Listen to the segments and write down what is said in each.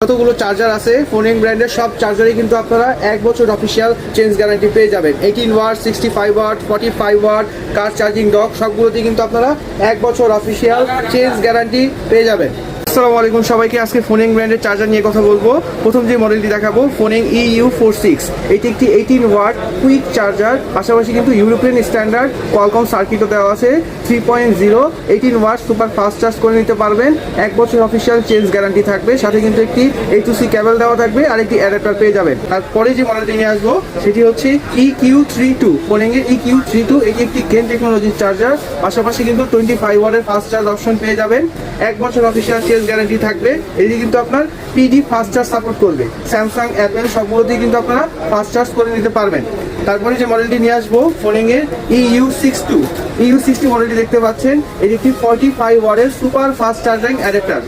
যতগুলো চার্জার আছে ফোনিং ব্র্যান্ডের সব চার্জারই কিন্তু আপনারা 1 বছর অফিসিয়াল চেঞ্জ গ্যারান্টি পেয়ে যাবেন। 18 ওয়াট, 65 ওয়াট, 45 ওয়াট কার চার্জিং ডক সবগুলোতেই কিন্তু আপনারা 1 বছর অফিসিয়াল চেঞ্জ গ্যারান্টি পেয়ে যাবেন। আসসালামু আলাইকুম সবাইকে, আজকে ফোনিং ব্র্যান্ডের চার্জার নিয়ে কথা বলবো। প্রথম যে মডেলটি দেখাবো ফোনিং EU46। এটি একটি 18 ওয়াট কুইক চার্জার, পাশাপাশি কিন্তু ইউরোপিয়ান স্ট্যান্ডার্ড কোয়ালকম সার্কিটও দেওয়া আছে। 3.0 18 ওয়াট সুপার ফাস্ট চার্জ করে নিতে পারবেন। 1 বছর অফিসিয়াল চেঞ্জ গ্যারান্টি থাকবে, সাথে কিন্তু একটি A2C কেবল দেওয়া থাকবে আর একটি অ্যাডাপ্টার পেয়ে যাবেন। তারপরে যে মডেলটি নিয়ে আসবো সেটি হচ্ছে EQ32। ফোনিং এর EQ32 এটি একটি গেন টেকনোলজির চার্জার, পাশাপাশি কিন্তু 25 ওয়াটের ফাস্ট চার্জ অপশন পেয়ে যাবেন। 1 বছর অফিসিয়াল চেঞ্জ গ্যারান্টি থাকবে। এটি কিন্তু আপনার PD ফাস্ট চার্জ সাপোর্ট করবে। স্যামসাং, অ্যাপেল সবগুলোতেই কিন্তু আপনারা ফাস্ট চার্জ করে নিতে পারবেন। তারপরে যে মডেলটি নিয়ে আসবো ফোনিং এর EU60 মডেলটি দেখতে পাচ্ছেন। এটি একটি 45 ওয়াটের সুপার ফাস্ট চার্জিং অ্যাডাপ্টার,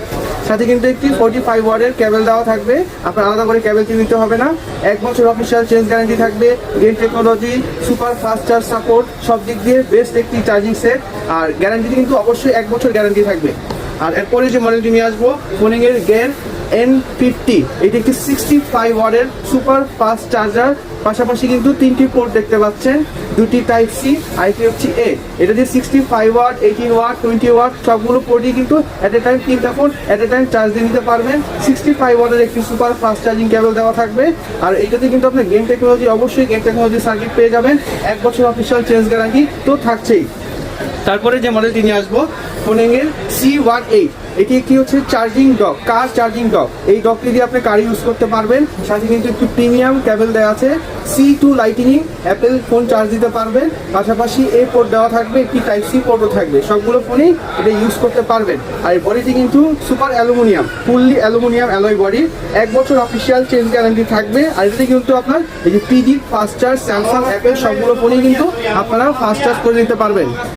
সাথে কিন্তু একটি 45 ওয়াটের কেবল দেওয়া থাকবে। আপনার আলাদা করে কেবল কিনে নিতে হবে না। 1 বছর অফিসিয়াল চেঞ্জ গ্যারান্টি থাকবে। Gain technology, super fast charge support সব দিক দিয়ে বেস্ট একটি চার্জিং সেট। আর গ্যারান্টিতে কিন্তু অবশ্যই 1 বছর গ্যারান্টি থাকবে। আর এরপরে যে মডেলটি নিয়ে আসবো ফোনিং এর গেন N50। এটি একটি 65 ওয়াটের সুপার ফাস্ট চার্জার, পাশাপাশি কিন্তু 3টি পোর্ট দেখতে পাচ্ছেন, 2টি টাইপ সি আর একটি হচ্ছে এ। এটা দিয়ে 65 ওয়াট, 18 ওয়াট, 20 ওয়াট সবগুলো পোর্টই কিন্তু অ্যাট এ টাইম 3টা port at a time charge দিয়ে নিতে পারবেন। 65 ওয়াটের একটি সুপার ফাস্ট চার্জিং কেবল দেওয়া থাকবে। আর এটাতে কিন্তু আপনি গেম টেকনোলজি, অবশ্যই গেম টেকনোলজি সার্কিট পেয়ে যাবেন। 1 বছর অফিসিয়াল চেঞ্জ গ্যারান্টি তো থাকছেই। তারপরে যে মডেলটি নিয়ে আসবো ফোনিং এর C18। এটি একটি হচ্ছে চার্জিং ডক, কার চার্জিং ডক। এই ডকটি দিয়ে আপনি কার ইউজ করতে পারবেন, সাথে কিন্তু একটু প্রিমিয়াম কেবল দেওয়া আছে। C2 lightning Apple phone charge দিতে পারবেন, পাশাপাশি এ পোর্ট দেওয়া থাকবে, একটি টাইপ সি পোর্টও থাকবে। সবগুলো ফোনেই এটা ইউজ করতে পারবেন। আর এই বডিটি কিন্তু super aluminium, fully aluminium alloy body. 1 বছর অফিসিয়াল চেঞ্জ গ্যারান্টি থাকবে। আর এটাতে কিন্তু আপনার এই যে PD fast charge, Samsung, Apple সবগুলো ফোনেই কিন্তু আপনারা ফাস্ট চার্জ করে নিতে পারবেন।